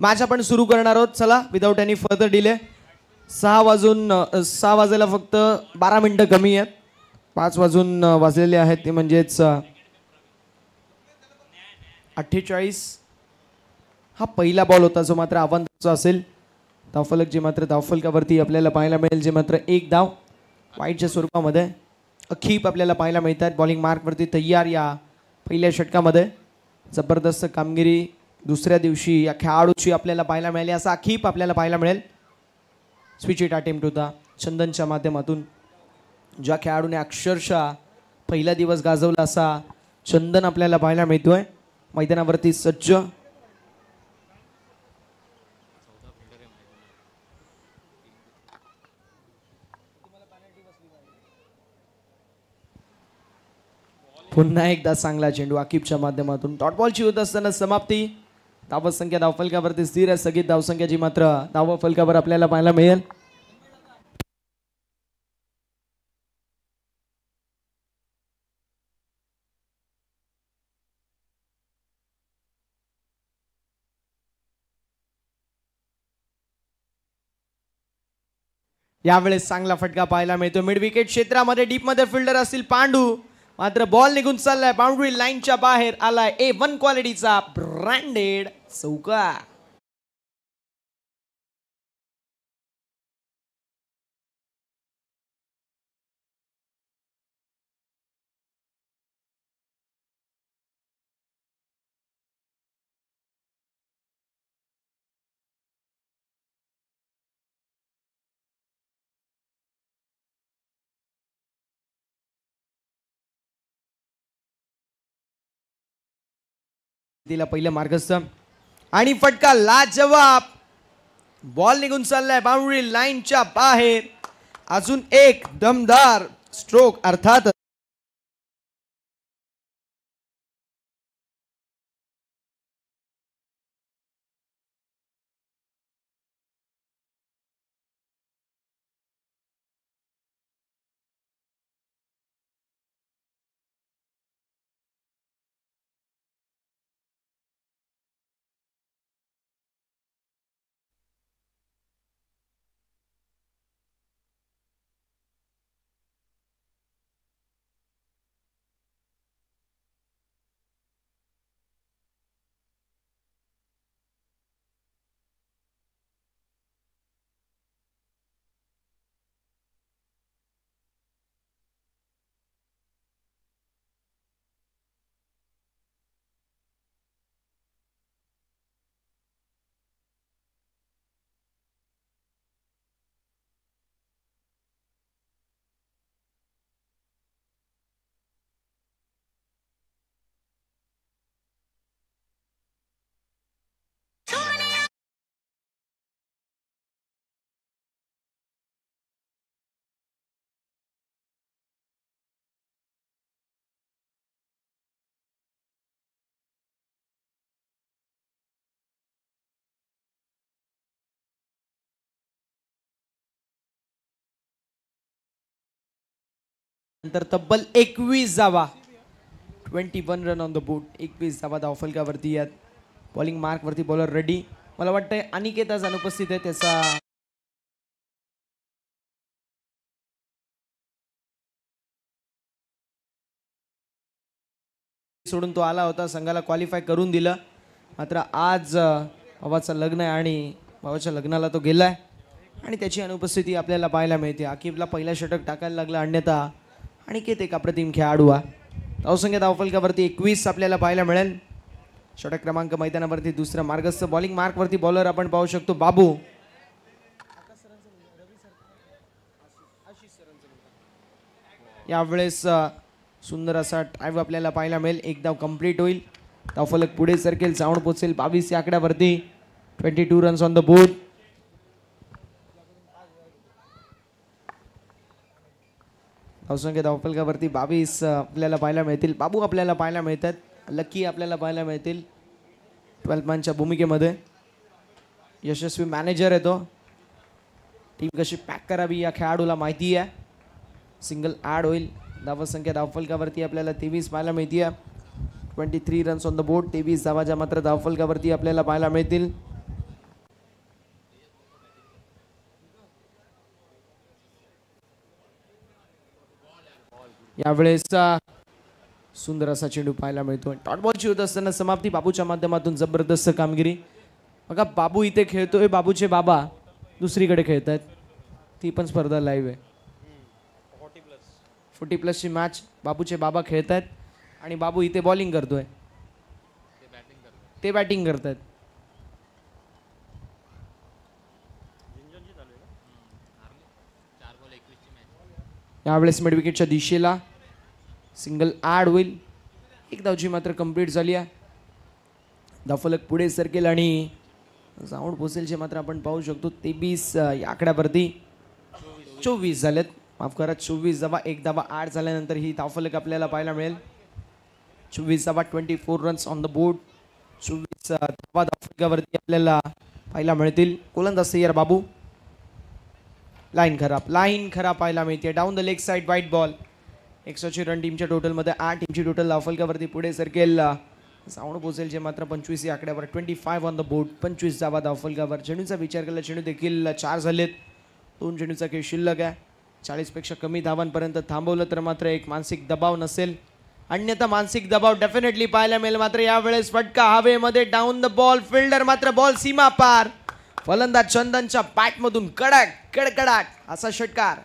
Match आपण सुरू करणार आहोत. चला विदाउट एनी फर्दर डिले. 6 वाजायला फक्त 12 मिनिटं कमी आहेत. 5 वाजून वाजलेले आहेत ते म्हणजेच 48. हा पहिला बॉल होता जो मात्र आव्हानाचा असेल. धावफलक जे मात्र धावफलकावरती आपल्याला पाहायला मिळेल जे मात्र 1 धाव वाईटच्या स्वरूपामध्ये. अखीप आपल्याला पाहायला मिळतात. बॉलिंग मार्कवरती तयार या पहिल्या षटकामध्ये. जबरदस्त कामगिरी दुसऱ्या दिवशी या खेळाडूची आपल्याला पाहायला मिळाली. असा अखीप आपल्याला पाहायला मिळेल. स्विच इट अटेम्प्ट होता चंदनच्या माध्यमातून. ज्या खेळाडूने अक्षरशः पहिला दिवस गाजवला असा चंदन आपल्याला पाहायला मिळतोय मैदानावरती सज्ज. पुन्हा एकदा चांगला चेंडू आकिबच्या माध्यमातून. डॉट बॉलची होत असताना समाप्ती. धावसंख्या धावफलकावरती स्थिर आहे. स्थगित धावसंख्या जी मात्र धावफलकावर आपल्याला पाहायला मिळेल. यावेळेस चांगला फटका पाहायला मिळतो मिड विकेट क्षेत्रामध्ये. डीप मध्ये फिल्डर असतील पांडू, मात्र बॉल निघून चाललाय बाउंड्री लाईनच्या बाहेर. आलाय A1 क्वालिटीचा ब्रँडेड चौका. दिला पहिलं मार्गस्थ आणि फटका लाजवाब. बॉल निघून चाललाय बाउंड्री लाईनच्या बाहेर. अजून एक दमदार स्ट्रोक अर्थात नंतर तब्बल 21 धावा. 21 रन ऑन द बोर्ड. 21 धावा धावफलकावरती आहेत. बॉलिंग मार्क वरती बॉलर रेडी. मला वाटतंय अनिकेत आज अनुपस्थित आहे. त्याचा सोडून तो आला होता. संघाला क्वालिफाय करून दिलं. मात्र आज भावाचं लग्न आहे आणि भावाच्या लग्नाला तो गेलाय आणि त्याची अनुपस्थिती आपल्याला पाहायला मिळते. आकिबला पहिला षटक टाकायला लागला. अन्यथा अनिकेत एक अप्रतिम खेळाडू आहे. धावसंख्या धावफलकावरती 21 आपल्याला पाहायला मिळेल. षटक क्रमांक मैदानावरती दुसरा मार्गस्थ. बॉलिंग मार्कवरती बॉलर आपण पाहू शकतो बाबू. यावेळेस सुंदर असा ड्राईव्ह आपल्याला पाहायला मिळेल. एक धाव कंप्लीट होईल. धावफलक पुढे सरकेल. साऊंड पोचेल 22 या आकड्यावरती. 22 रन्स ऑन द बोर्ड. धावसंख्या धावफलकावरती 22 आपल्याला पाहायला मिळतील. बाबू आपल्याला पाहायला मिळतात. लकी आपल्याला पाहायला मिळतील 12 मॅनच्या भूमिकेमध्ये. यशस्वी मॅनेजर आहे तो. टीम कशी पॅक करावी या खेळाडूला माहिती आहे. सिंगल ॲड होईल. धावसंख्या धावफलकावरती आपल्याला 23 पाहायला मिळते. 23 रन्स ऑन द बोर्ड. 23 धावा ज्या मात्र धावफलकावरती आपल्याला पाहायला मिळतील. यावेळेस सुंदर असा चेंडू पाहायला मिळतो. डॉट बॉलची होत असताना समाप्ती बाबूच्या माध्यमातून जबरदस्त कामगिरी. बघा बाबू इथे खेळतोय, बाबूचे बाबा दुसरीकडे खेळत आहेत. ती पण स्पर्धा लाईव्ह आहे. 40+ ची मॅच. बाबूचे बाबा खेळत आहेत आणि बाबू इथे बॉलिंग करतोय, ते बॅटिंग करत आहेत. यावेळेस मिड विकेटच्या दिशेला सिंगल ॲड होईल. एक धावची मात्र कंप्लीट झाली आहे. धावफलक पुढे सरकेल आणि साऊंड पोसेलचे मात्र आपण पाहू शकतो 23 या आकड्यावरती 24 झालेत. माफ करा, 24 धावा, एक धावा ॲड झाल्यानंतर ही धावफलक आपल्याला पाहायला मिळेल. 24 धावा, 24 रन्स ऑन द बोर्ड. 24 धावा धावफलकावरती आपल्याला पाहायला मिळतील. गोलंदाज तयार बाबू. लाईन खराब पाहायला मिळते. डाऊन द लेग साईड वाईट बॉल. 100ची रन टीमच्या टोटलमध्ये 8. टीमची टोटल धावफलकावरती पुढे सरकेल. साऊंड पोसेलचे मात्र 25 या आकड्यावर 25 ऑन द बोर्ड. 25 धावा धावफलकावर. चेंडूचा विचार केला, चेंडू देखील 4 झालेत. 2 चेंडूचा खेळ शिल्लक आहे. 40 पेक्षा कमी धावांपर्यंत थांबवलं तर मात्र एक मानसिक दबाव नसेल, अन्यथा मानसिक दबाव डेफिनेटली पाहायला मिळेल. मात्र यावेळेस फटका हवेमध्ये, डाऊन द बॉल. फिल्डर मात्र बॉल सीमा पार. फलंदाज चंदनच्या बॅटमधून कडकडाट असा षटकार.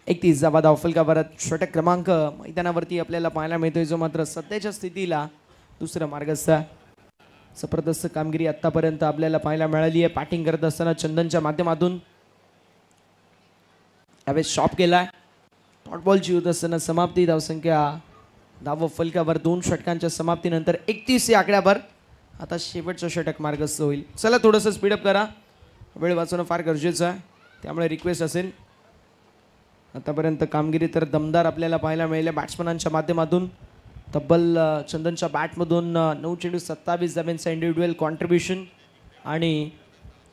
एकतीस धावा धावफलकावर. षटक क्रमांक मैदानावरती आपल्याला पाहायला मिळतोय, जो मात्र सध्याच्या स्थितीला दुसरा मार्गस्थ. जबरदस्त कामगिरी आतापर्यंत आपल्याला पाहायला मिळाली आहे. बॅटिंग करत असताना चंदनच्या माध्यमातून यावेळेस शॉप केलाय. डॉट बॉलची होत असताना समाप्ती. धावसंख्या धावफलकावर 2 षटकांच्या समाप्तीनंतर 31 या आकड्यावर आता शेवटचं षटक मार्गस्थ होईल. चला थोडंसं स्पीडअप करा, वेळ वाचवणं फार गरजेचं आहे, त्यामुळे रिक्वेस्ट असेल. आतापर्यंत कामगिरी तर दमदार आपल्याला पाहायला मिळाली बॅट्समनांच्या माध्यमातून. तब्बल चंदनच्या बॅटमधून 9 चेंडू 27 धाब्यांचा इंडिव्हिज्युअल कॉन्ट्रीब्युशन आणि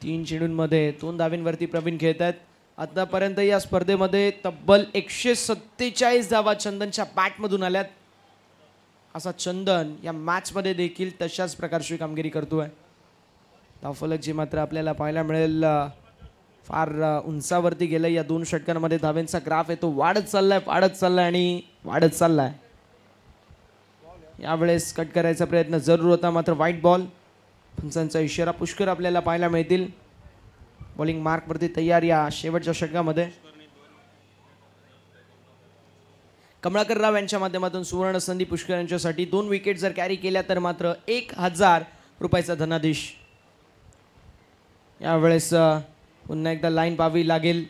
3 चेंडूंमध्ये 2 धाब्यांवरती प्रवीण खेळत आहेत. आतापर्यंत या स्पर्धेमध्ये तब्बल 147 धावा चंदनच्या बॅटमधून आल्यात. असा चंदन या मॅचमध्ये देखील तशाच प्रकारची कामगिरी करतोय. धावफलक जी मात्र आपल्याला पाहायला मिळेल फार उंचावरती गेलं. या 2 षटकांमध्ये धाव्यांचा ग्राफ आहे तो वाढत चाललाय. यावेळेस कट करायचा प्रयत्न जरूर होता, मात्र वाईट बॉल. पंचांचा इशारा पुष्कर आपल्याला पाहायला मिळतील. बॉलिंग मार्कवरती तयार या शेवटच्या षटकामध्ये. कमळाकर राव यांच्या माध्यमातून सुवर्ण संधी पुष्कर यांच्यासाठी. 2 विकेट जर कॅरी केल्या तर मात्र 1000 रुपयाचा धनादेश. यावेळेस पुन्हा एकदा लाईन पाहावी लागेल.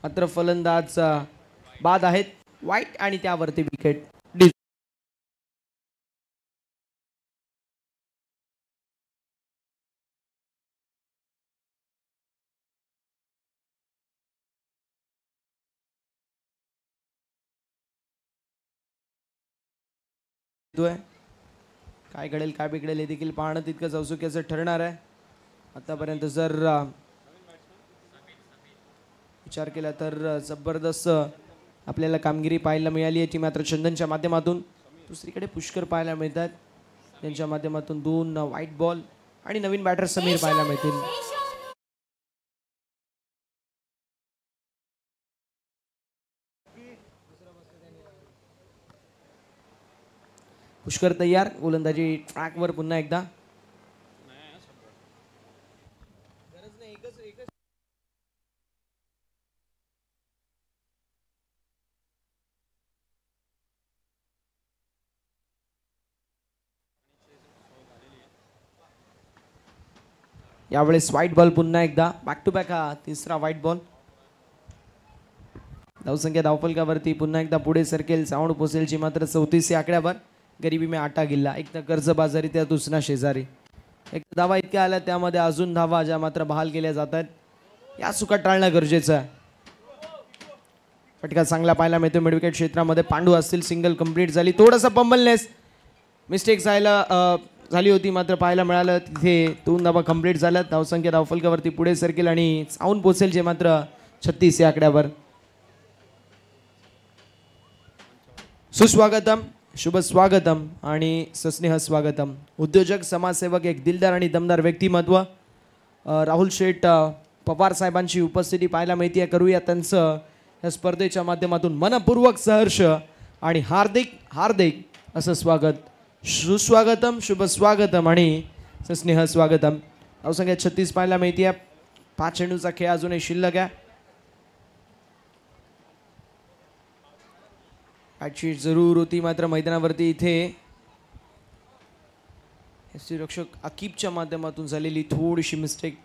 मात्र फलंदाज बाद आहेत. वाईट आणि त्यावरती विकेट. काय घडेल काय बिघडेल हे देखील पाहणं तितकंच औत्सुक्याचं ठरणार आहे. आतापर्यंत जर विचार केला तर जबरदस्त आपल्याला कामगिरी पाहायला मिळाली आहे ती मात्र चंदनच्या माध्यमातून. दुसरीकडे पुष्कर पाहायला मिळतात, त्यांच्या माध्यमातून 2 व्हाईट बॉल आणि नवीन बॅटर समीर पाहायला मिळतील. पुष्कर तयार. गोलंदाजी ट्रॅकवर पुन्हा एकदा. यावेळेस व्हाईट बॉल पुन्हा एकदा. बॅक टू बॅक हा तिसरा व्हाईट बॉल. धावसंख्या धावफलकावरती पुन्हा एकदा पुढे सरकेल. साऊंड पोसेलची मात्र 34 या आकड्यावर. गरीबी में आटा गिल्ला. एक तर कर्जबाजारी, त्या दुसरा शेजारी. एक धावा इतक्या आल्या, त्यामध्ये अजून धावा ज्या मात्र बहाल केल्या जात आहेत. या चुका टाळणं गरजेचं आहे. फटका चांगला पाहायला मिळतो मिड विकेट क्षेत्रामध्ये. पांडू असतील, सिंगल कंप्लीट झाली. थोडासा पंबलनेस मिस्टेक झाली होती, मात्र पाहायला मिळालं तिथे 2 धावा कंप्लीट झाल्यात. धावसंख्या धावफलकावरती पुढे सरकेल आणि जाऊन पोहोचेल जे मात्र 36 या आकड्यावर. सुस्वागतम, शुभ स्वागतम आणि सस्नेह स्वागतम. उद्योजक, समाजसेवक, एक दिलदार आणि दमदार व्यक्तिमत्व राहुल शेठ पवार साहेबांची उपस्थिती पाहायला मिळते. करूया त्यांचं या स्पर्धेच्या माध्यमातून मनपूर्वक सहर्ष आणि हार्दिक हार्दिक असं स्वागत. सुस्वागतम, शुभ स्वागतम आणि सस्नेह स्वागतम. धावसंख्या 36 पाहायला मिळते. 5 चेंडूचा खेळ अजूनही शिल्लक आहे. आजची जरूर होती, मात्र मैदानावरती इथे रक्षक अकीबच्या माध्यमातून झालेली थोडीशी मिस्टेक.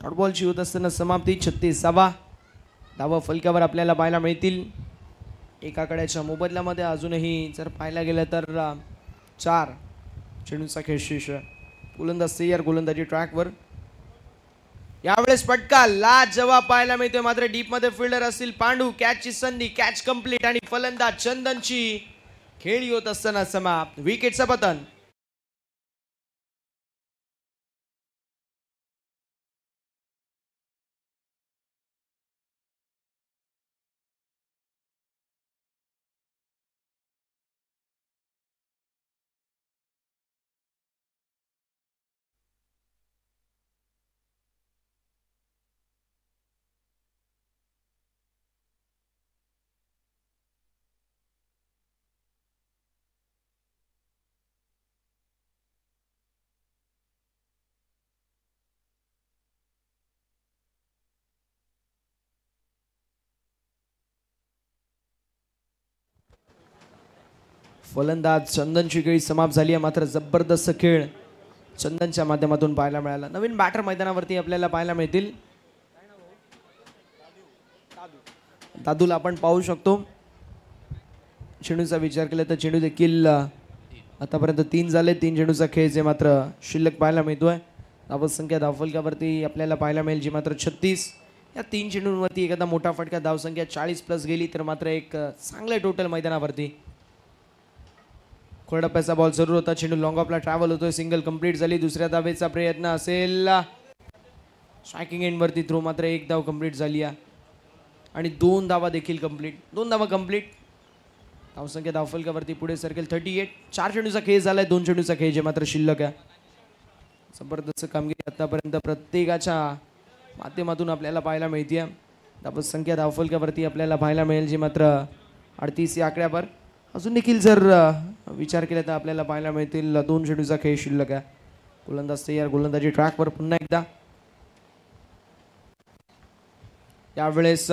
डॉटबॉलची होत असताना समाप्ती. 36 धावा फलकावर आपल्याला पाहायला मिळतील. एका आकड्याच्या मोबदल्यामध्ये अजूनही जर पाहायला गेलं तर 4 चेंडूचा खेळ शेष. गोलंदाज तयार, गोलंदाजी ट्रॅकवर. यावेळेस फटका लाजवाब पाहायला मिळतोय, मात्र डीप मध्ये फिल्डर असतील पांडू. कॅचची संधी, कॅच कंप्लीट आणि फलंदाज चंदनची खेळी होत असताना समाप्त. विकेटचं पतन. फलंदाज चंदनची खेळी समाप्त झाली आहे, मात्र जबरदस्त खेळ चंदनच्या माध्यमातून पाहायला मिळाला. नवीन बॅटर मैदानावरती आपल्याला पाहायला मिळतील. दादूला आपण पाहू शकतो. चेंडूचा विचार केला तर चेंडू देखील आतापर्यंत 3 झाले. 3 चेंडूचा खेळ जे मात्र शिल्लक पाहायला मिळतोय. धावसंख्या धावफलकावरती आपल्याला पाहायला मिळेल जी मात्र 36. या 3 चेंडूंवरती एखादा मोठा फटका, धावसंख्या 40+ गेली तर मात्र एक चांगले टोटल मैदानावरती. खोडप्याचा बॉल जरूर होता. चेंडू लॉंग ऑफला ट्रॅव्हल होतोय. सिंगल कंप्लीट झाली. दुसऱ्या धावेचा प्रयत्न असेल. स्ट्रायकिंग एंडवरती थ्रो, मात्र 1 धाव कंप्लीट झाली आहे आणि 2 धावा देखील कंप्लीट. 2 धावा कंप्लीट. धावसंख्या धावफलकावरती पुढे सरकेल 38. 4 चेंडूचा खेळ झालाय. 2 चेंडूचा खेळ जे मात्र शिल्लक आहे. जबरदस्त कामगिरी आतापर्यंत प्रत्येकाच्या माध्यमातून आपल्याला पाहायला मिळते. धावसंख्या धावफलकावरती आपल्याला पाहायला मिळेल जी मात्र 38 या आकड्यावर. अजून देखील जर विचार केला तर आपल्याला पाहायला मिळतील 2 चेंडूचा खेळ शिल्लक आहे. गोलंदाज तयार, गोलंदाजी ट्रॅकवर पुन्हा एकदा. यावेळेस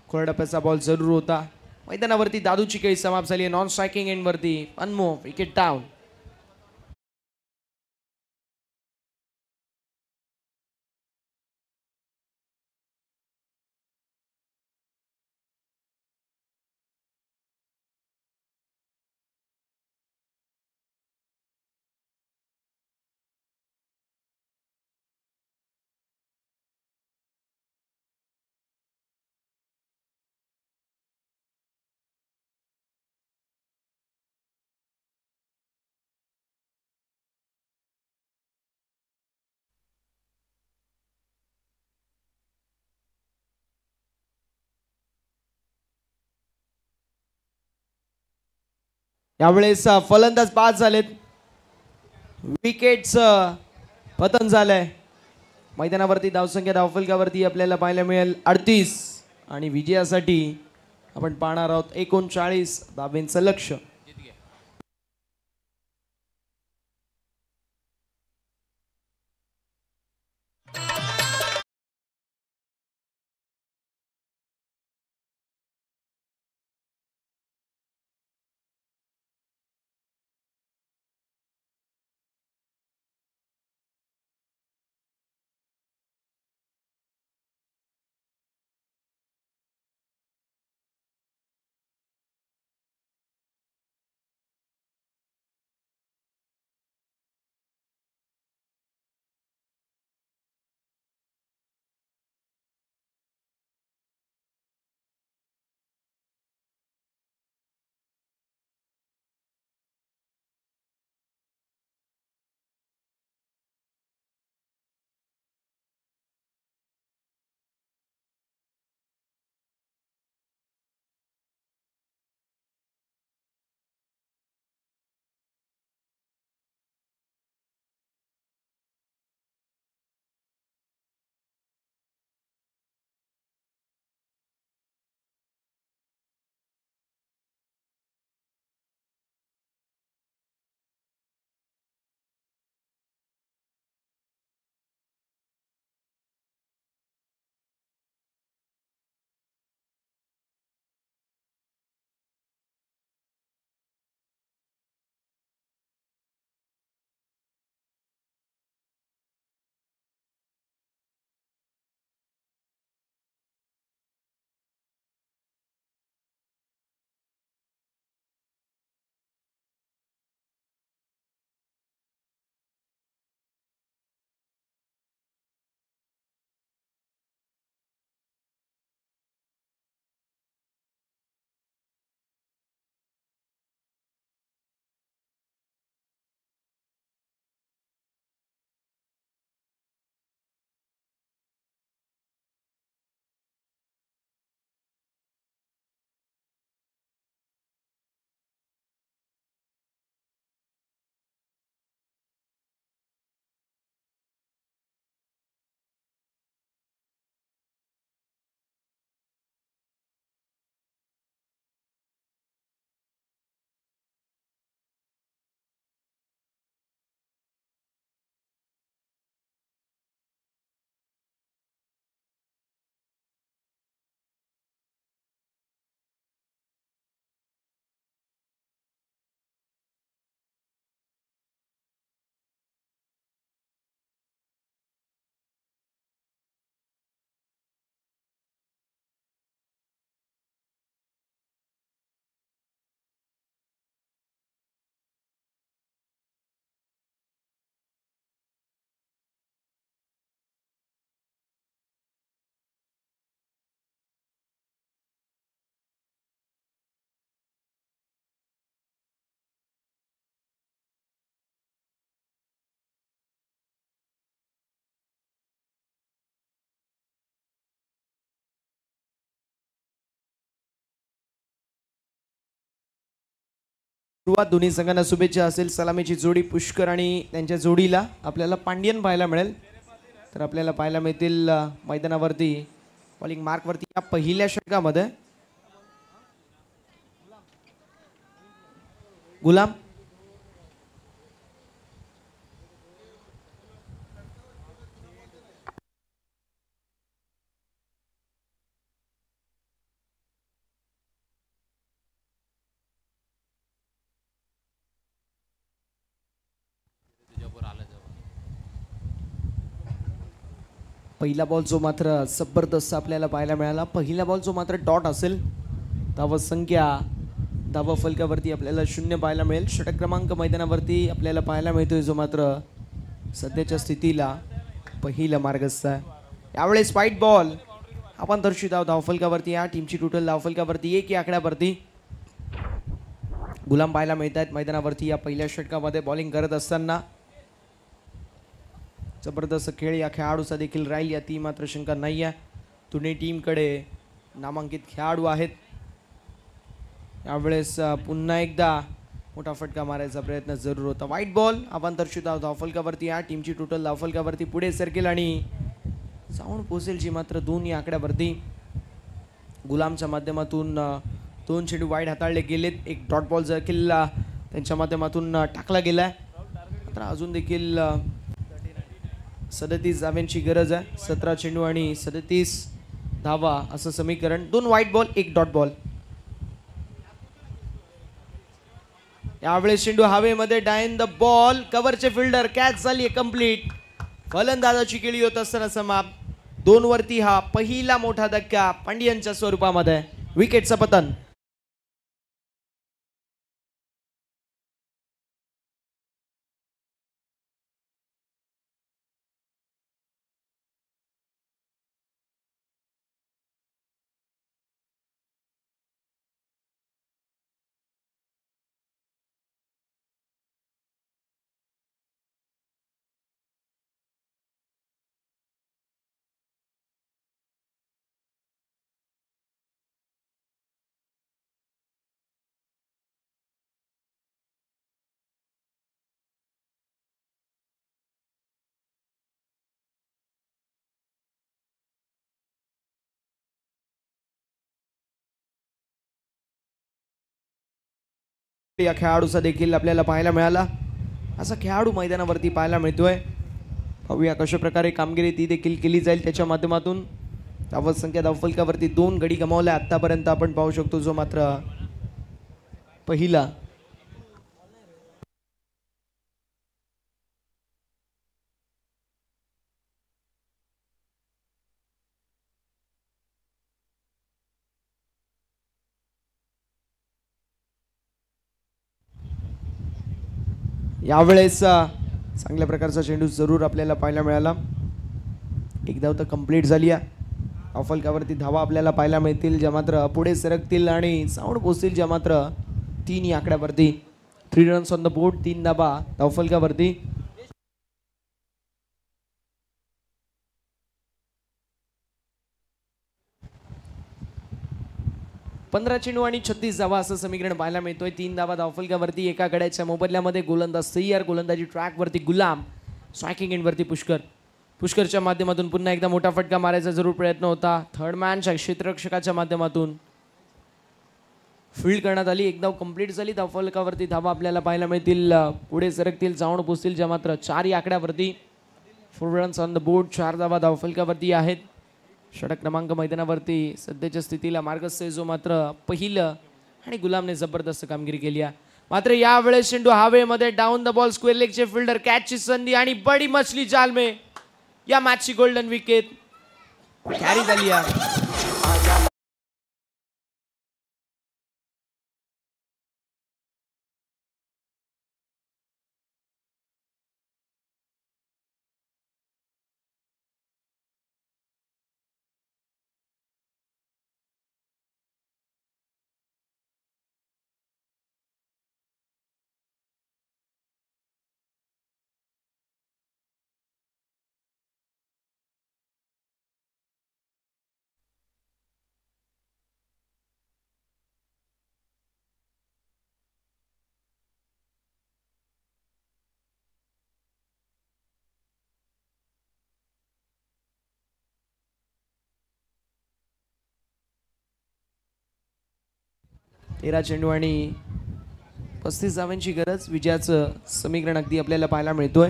खोडप्याचा बॉल जरूर होता. मैदानावरती दादूची खेळी समाप्त झाली. नॉन स्ट्रायकिंग एंडवरती अनमोव, विकेट डाऊन. यावेळेस फलंदाज 5 झालेत. विकेटचं पतन झालंय. मैदानावरती धावसंख्या धावफलकावरती आपल्याला पाहायला मिळेल 38 आणि विजयासाठी आपण पाहणार आहोत 39 धाब्यांचं लक्ष्य. सुरुवात दोन्ही संघांना शुभेच्छा असेल. सलामीची जोडी पुष्कर आणि त्यांच्या जोडीला आपल्याला पांड्यन पाहायला मिळेल. तर आपल्याला पाहायला मिळतील मैदानावरती बॉलिंग मार्कवरती या पहिल्या षटकामध्ये गुलाम पहिला बॉल जो मात्र जबरदस्त आपल्याला पाहायला मिळाला. पहिला बॉल जो मात्र डॉट असेल. धाव संख्या धाव फलकावरती आपल्याला 0 पाहायला मिळेल. षटक क्रमांक मैदानावरती आपल्याला पाहायला मिळतोय जो मात्र सध्याच्या स्थितीला पहिला मार्गस्थ आहे. यावेळेस व्हाईट बॉल आपण दर्शित आहोत धावफलकावरती. या टीमची टोटल धावफलकावरती 1 या आकड्यावरती गुलाम पाहायला मिळत आहेत मैदानावरती या पहिल्या षटकामध्ये बॉलिंग करत असताना. जबरदस्त खेळ या खेळाडूचा देखील राहील याती मात्र शंका नाही आहे. दोन्ही टीमकडे नामांकित खेळाडू आहेत. यावेळेस पुन्हा एकदा मोठा फटका मारायचा प्रयत्न जरूर होता. व्हाईट बॉल आपण दर्शित आहोत धावफलकावरती. या टीमची टोटल धावफलकावरती पुढे सरकेल आणि जाऊन पोहोचेलची मात्र 2 या आकड्यावरती. गुलामच्या माध्यमातून 2 चेंडू वाईड हाताळले गेलेत. एक डॉट बॉल देखील त्यांच्या माध्यमातून टाकला गेलाय. तर अजून देखील 37 धाव्यांची गरज आहे. 17 चेंडू आणि 37 धावा असं समीकरण. 2 व्हाईट बॉल 1 डॉट बॉल. यावेळेस चेंडू हवेमध्ये डायन द बॉल. कव्हरचे फिल्डर कॅच झाली कंप्लीट. फलंदाजाची केळी होत असताना समाप्त. 2 वरती हा पहिला मोठा धक्का पांड्यनच्या स्वरूपामध्ये. विकेटचं पतन. या खेळाडूचा देखील आपल्याला पाहायला मिळाला. असा खेळाडू मैदानावरती पाहायला मिळतोय. पाहूया कशा प्रकारे कामगिरी ती देखील केली जाईल त्याच्या माध्यमातून. धावत संख्या धावफलकावरती 2 गडी गमावल्या आतापर्यंत आपण पाहू शकतो जो मात्र पहिला यावेळेस चांगल्या प्रकारचा चेंडू जरूर आपल्याला पाहायला मिळाला. एक धाव तर कंप्लीट झाली आहे. धावफलकावरती धावा आपल्याला पाहायला मिळतील ज्या मात्र पुढे सरकतील आणि साऊंड पोचतील ज्या मात्र 3 या आकड्यावरती. 3 रन्स ऑन द बोर्ड. 3 धावा धावफलकावरती. 15 चेंडू आणि 36 धावा असं समीकरण पाहायला मिळतोय. 3 धावा धावफलकावरती. एका गड्याच्या मोबदल्यामध्ये गोलंदाज सय्यर. गोलंदाजी ट्रॅकवरती गुलाम. स्ट्रायकिंग एंडवरती पुष्कर. पुष्करच्या माध्यमातून पुन्हा एकदा मोठा फटका मारायचा जरूर प्रयत्न होता. थर्ड मॅनच्या क्षेत्ररक्षकाच्या माध्यमातून फील्ड करण्यात आली. एक धाव कंप्लीट झाली. धावफलकावरती धावा आपल्याला पाहायला मिळतील. पुढे सरकतील जाऊन पोचतील ज्या मात्र 4 या आकड्यावरती. 4 रन्स ऑन द बोर्ड. 4 धावा धावफलकावरती आहेत. षटक क्रमांक मैदानावरती सध्याच्या स्थितीला मार्गस्थ जो मात्र पहिलं आणि गुलामने जबरदस्त कामगिरी केली आहे. मात्र यावेळेस चेंडू हवेमध्ये डाऊन द बॉल. स्क्वेअर लेगचे फिल्डर कॅचची संधी आणि बडी मछली जाल में या मॅचची गोल्डन विकेट कॅरी झाली आहे. 13 चेंडू आणि 35 धावांची गरज. विजयाचं समीकरण अगदी आपल्याला पाहायला मिळतोय.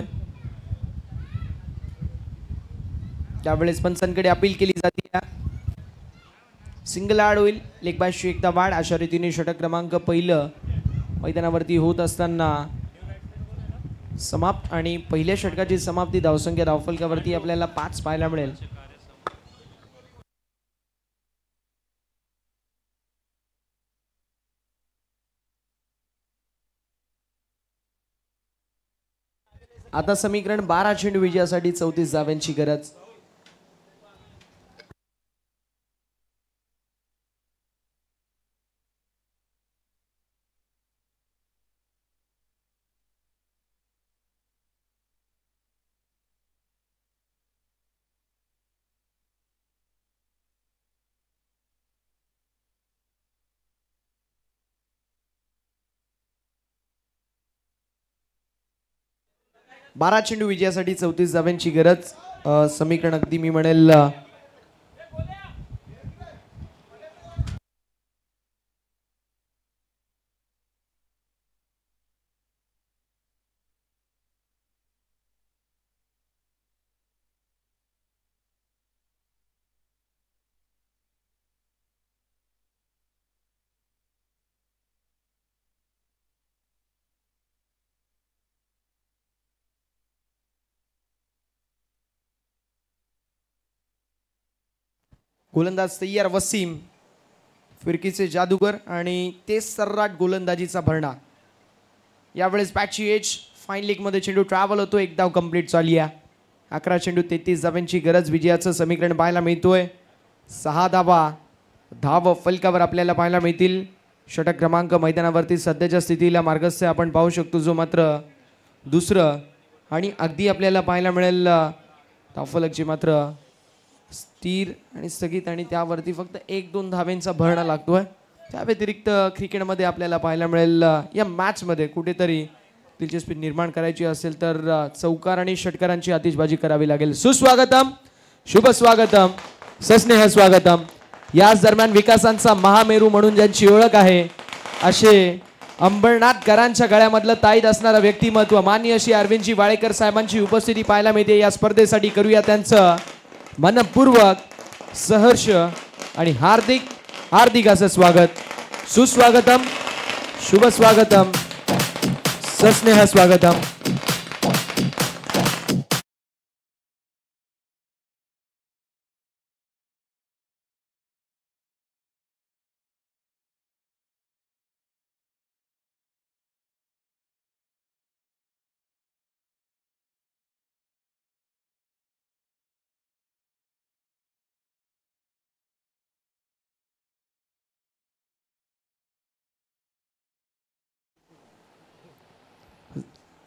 त्यावेळेस पंचांकडे अपील केली जाते. सिंगल आड होईल. लेग बायची एकदा वाढ. अशा रीतीने षटक क्रमांक पहिलं मैदानावरती होत असताना समाप्त आणि पहिल्या षटकाची समाप्ती धावसंख्या धावफलकावरती आपल्याला 5 पाहायला मिळेल. आता समीकरण 12 चेंडू विजयासाठी 34 धावांची गरज. बारा चेंडू विजयासाठी 34 धावांची गरज. समीकरण अगदी मी म्हणेल गोलंदाज तैयार वसीम, फिरकीचे जादूगर आणि ते सर्राट गोलंदाजीचा भरणा. यावेळेस बॅटची एज फाईन लेग मध्ये चेंडू ट्रॅव्हल होतो. एक धाव कंप्लीट झाली आहे. 11 चेंडू 33 धावांची गरज. विजयाचं समीकरण पाहायला मिळतोय 6 धावा धाव फलकावर आपल्याला पाहायला मिळतील. षटक क्रमांक मैदानावरती सध्याच्या स्थितीला मार्गस्थ आपण पाहू शकतो, जो मात्र दुसरं आणि अगदी आपल्याला पाहायला मिळेल धावफलकची मात्र स्थिर आणि स्थगित आणि त्यावरती फक्त 1-2 धावेंचा भरणा लागतोय. त्या व्यतिरिक्त क्रिकेटमध्ये आपल्याला पाहायला मिळेल या मॅचमध्ये कुठेतरी दिलचस्पी निर्माण करायची असेल तर चौकार आणि षटकारांची आतिषबाजी करावी लागेल. सुस्वागतम, शुभ स्वागतम, सस्नेह स्वागतम. याच दरम्यान विकासांचा महामेरू म्हणून ज्यांची ओळख आहे असे अंबरनाथकरांच्या गळ्यामधलं ताईत असणारं व्यक्तिमत्व माननीय अशी अरविंदजी वाळेकर साहेबांची उपस्थिती पाहायला मिळते. या स्पर्धेसाठी करूया त्यांचं मनपूर्वक, सहर्ष आणि हार्दिक हार्दिक असं स्वागत. सुस्वागतम, शुभ स्वागतम, सस्नेह स्वागतम.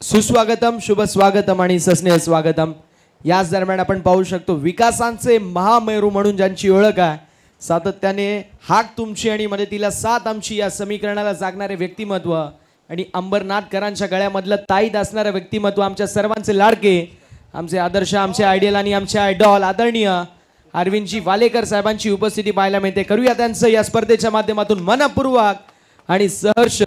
सुस्वागतम, शुभ स्वागतम आणि सस्नेह स्वागतम. याच दरम्यान आपण पाहू शकतो विकासांचे महामेरू म्हणून ज्यांची ओळख आहे, सातत्याने हाक तुमची आणि मदतीला साथ आमची या समीकरणाला जागणारे व्यक्तिमत्व आणि अंबरनाथकरांच्या गळ्यामधलं ताईत असणारं व्यक्तिमत्व, आमच्या सर्वांचे लाडके, आमचे आदर्श, आमचे आयडियल आणि आमचे आयडॉल आदरणीय अरविंदजी वालेकर साहेबांची उपस्थिती पाहायला मिळते. करूया त्यांचं या स्पर्धेच्या माध्यमातून मनपूर्वक आणि सहर्ष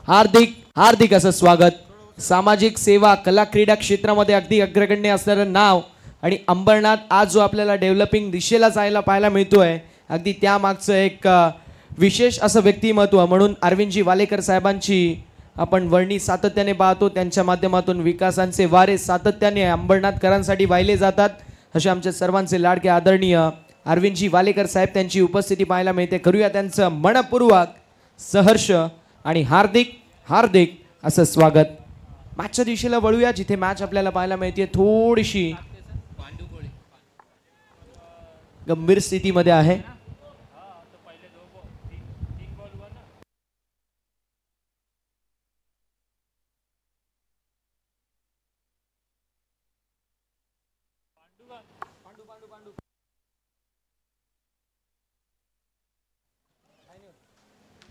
हार्दिक हार्दिक असं स्वागत. सामाजिक सेवा, कला, क्रीडा क्षेत्रामध्ये अगदी अग्रगण्य असणारं नाव आणि अंबरनाथ आज जो आपल्याला डेव्हलपिंग दिशेला जायला पाहायला मिळतोय, अगदी त्यामागचं एक विशेष असं व्यक्तिमत्व म्हणून अरविंदजी वालेकर साहेबांची आपण वर्णी सातत्याने पाहतो. त्यांच्या माध्यमातून विकासांचे वारे सातत्याने अंबरनाथकरांसाठी वाहिले जातात. असे आमच्या सर्वांचे लाडके आदरणीय अरविंदजी वालेकर साहेब, त्यांची उपस्थिती पाहायला मिळते. करूया त्यांचं मनपूर्वक, सहर्ष आणि हार्दिक हार्दिक असं स्वागत. मॅचच्या दिशेला वळूया, जिथे मॅच आपल्याला पाहायला मिळते थोडीशी गंभीर स्थितीमध्ये आहे.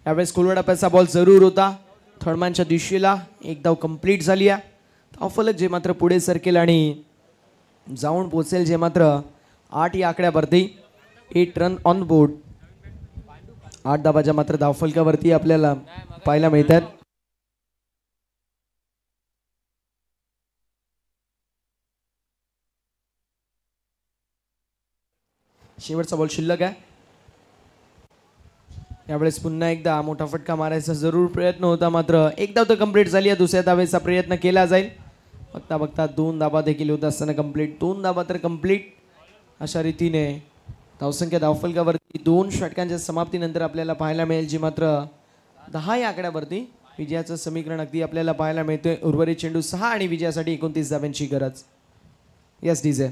यावेळेस कोलवडाप्याचा बॉल जरूर होता. थर्डमॅनच्या दिशेला एक धाव कंप्लीट झाली आहे. धावफलक जे मात्र पुढे सरकेल आणि जाऊन पोहोचेल जे मात्र 8 या आकड्यावरती. 8 रन ऑन बोर्ड. 8 धाबाच्या मात्र धावफलकावरती आपल्याला पाहायला मिळतात. शेवटचा बॉल शिल्लक आहे. यावेळेस पुन्हा एकदा मोठा फटका मारायचा जरूर प्रयत्न होता, मात्र एक धाव तर कंप्लीट झाली आहे. दुसऱ्या धावेचा प्रयत्न केला जाईल. बघता बघता 2 धाबा देखील होत असताना कंप्लीट, 2 धाबा तर कंप्लीट. अशा रीतीने धावसंख्या धावफलकावरती 2 षटकांच्या समाप्तीनंतर आपल्याला पाहायला मिळेल, जी मात्र 10 या आकड्यावरती विजयाचं समीकरण अगदी आपल्याला पाहायला मिळतोय. उर्वरित चेंडू 6 आणि विजयासाठी 29 धाव्यांची गरज. Yes DJ.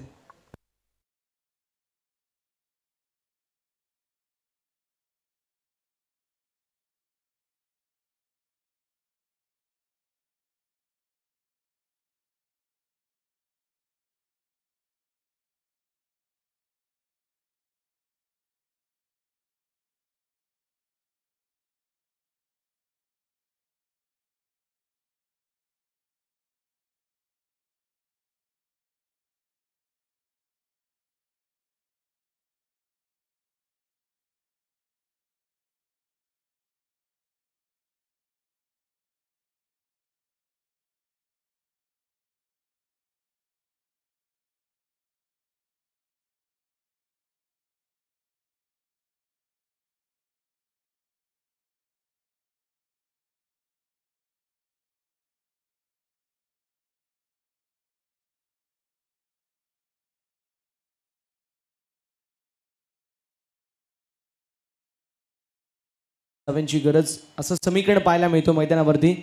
धाव्यांची गरज असं समीकरण पाहायला मिळतो मैदानावरती.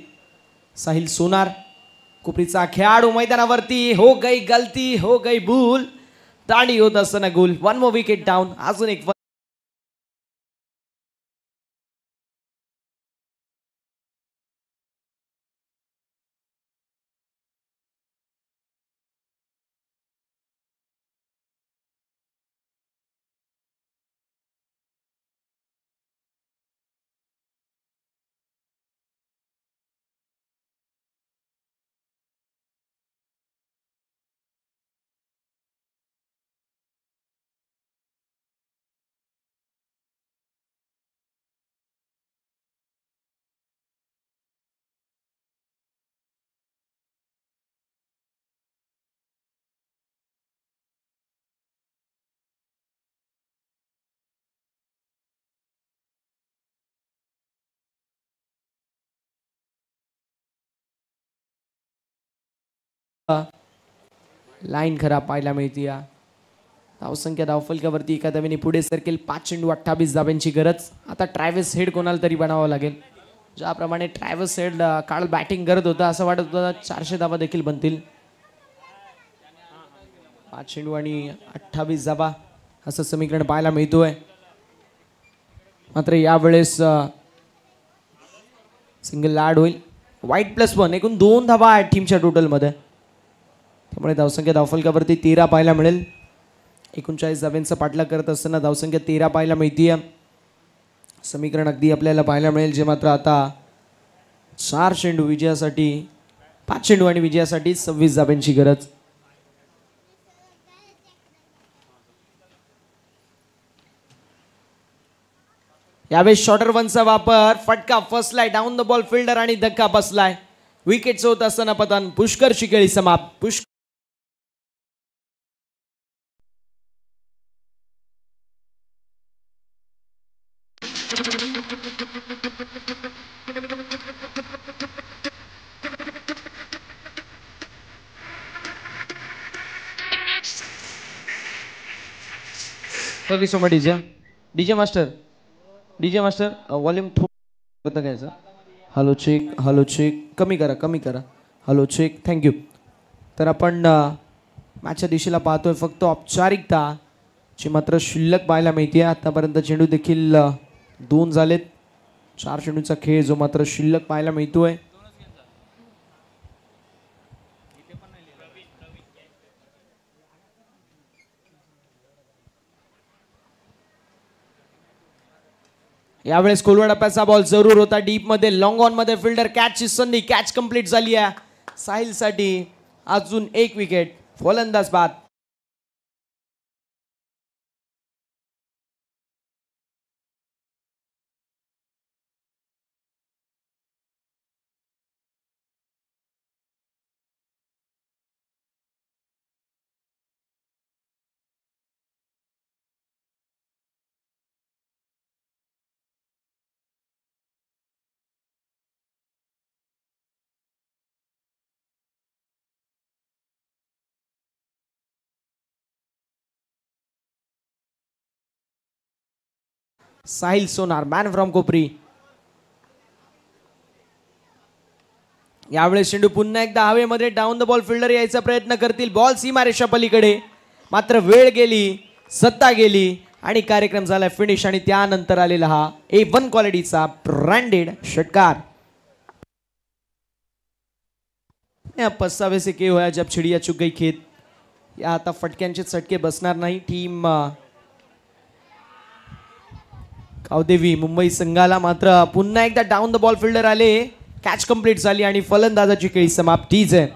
साहिल सोनार कुपरीचा खेळाडू मैदानावरती. हो गई गलती, हो गई भूल. दांडी होत असताना गोल. 1 मोर विकेट डाऊन. अजून एक लाईन खराब पाहायला मिळते. धावसंख्या धावफलकावरती एका धावेने पुढे सरकेल. 5 चेंडू 28 धाव्यांची गरज. आता ट्रॅव्हिस हेड कोणाला तरी बनावं लागेल. ज्याप्रमाणे ट्रॅव्हिस हेड काल बॅटिंग करत होता असं वाटत होतं 400 धावा देखील बनतील. 5 चेंडू आणि 28 धावा असं समीकरण पाहायला मिळतोय. मात्र यावेळेस सिंगल ॲड होईल. वाईट +1 एकूण 2 धावा आहेत टीमच्या टोटलमध्ये. त्यामुळे धावसंख्या धावफलकावरती 13 पाहायला मिळेल. 39 धाव्यांचा पाठलाग करत असताना धावसंख्या 13 पाहायला मिळतीये. समीकरण अगदी आपल्याला पाहायला मिळेल, जे मात्र आता 4 चेंडू विजयासाठी, 5 चेंडू आणि विजयासाठी 26 धाव्यांची गरज. यावेळेस शॉर्टर वनचा वापर. फटका फसलाय. डाऊन द बॉल फिल्डर आणि धक्का बसलाय. विकेट होत असताना पतन. पुष्कर शिकेळी समाप्त. डीजे मास्टर वॉल्यूम थोडं घ्यायचं. हॅलो चेक कमी करा. Hello check. थँक्यू. तर आपण मॅचच्या दिशेला पाहतोय. फक्त औपचारिकता ची मात्र शिल्लक पाहायला मिळते. आतापर्यंत चेंडू देखील 2 झालेत. 4 चेंडूचा खेळ जो मात्र शिल्लक पाहायला मिळतोय. यावेळेस कोलवाडाप्याचा बॉल जरूर होता डीप मध्ये. लॉंग ऑन मध्ये फिल्डर कॅचची संधी. कॅच कंप्लीट झाली आहे साहिलसाठी. अजून 1 विकेट. फलंदाज बाद. साहिल सोनार मॅन फ्रॉम कोपरी. यावेळेस चेंडू पुन्हा एकदा हवेमध्ये डाऊन द बॉल फिल्डर यायचा प्रयत्न करतील. बॉल सीमारेषा पलीकडे, मात्र वेळ गेली, सत्ता गेली आणि कार्यक्रम झाला फिनिश. आणि त्यानंतर आलेला हा A1 क्वालिटीचा ब्रँडेड षटकार. पस्तावे से के होया जब चिड़िया चुग गई खेत. या आता फटक्यांचे चटके बसणार नाही. टीम गावदेवी मुंबई संघाला मात्र पुन्हा एकदा डाऊन द बॉल फिल्डर आले. कॅच कंप्लीट झाली आणि फलंदाजाची खेळी समाप्तीच आहे.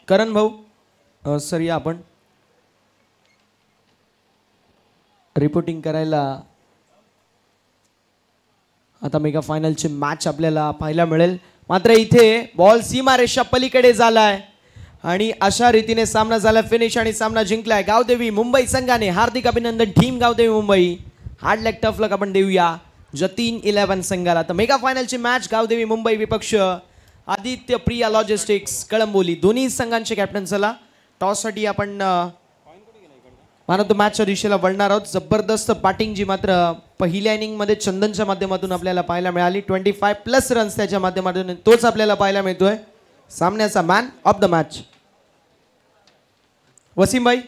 करण भाऊ सर या आपण रिपोर्टिंग करायला. आता मेगा फायनलची मॅच आपल्याला पाहायला मिळेल. मात्र इथे बॉल सीमारेषा पलीकडे झालाय आणि अशा रीतीने सामना झाला फिनिश आणि सामना जिंकलाय गावदेवी मुंबई संघाने. हार्दिक अभिनंदन टीम गावदेवी मुंबई. हार्ड लक टफ लक आपण देऊया जतीन 11 संघाला. तर मेगा फायनलची मॅच गावदेवी मुंबई विपक्ष आदित्य प्रिया लॉजिस्टिक्स कळंबोली. दोन्ही संघांचे कॅप्टन. चला टॉससाठी आपण मॅन ऑफ द मॅचच्या दिशेला वळणार आहोत. जबरदस्त बॅटिंग जी मात्र पहिल्या इनिंगमध्ये चंदनच्या माध्यमातून आपल्याला पाहायला मिळाली. 25+ रन्स त्याच्या माध्यमातून तोच आपल्याला पाहायला मिळतोय. सामन्याचा man of the match Wasim भाई.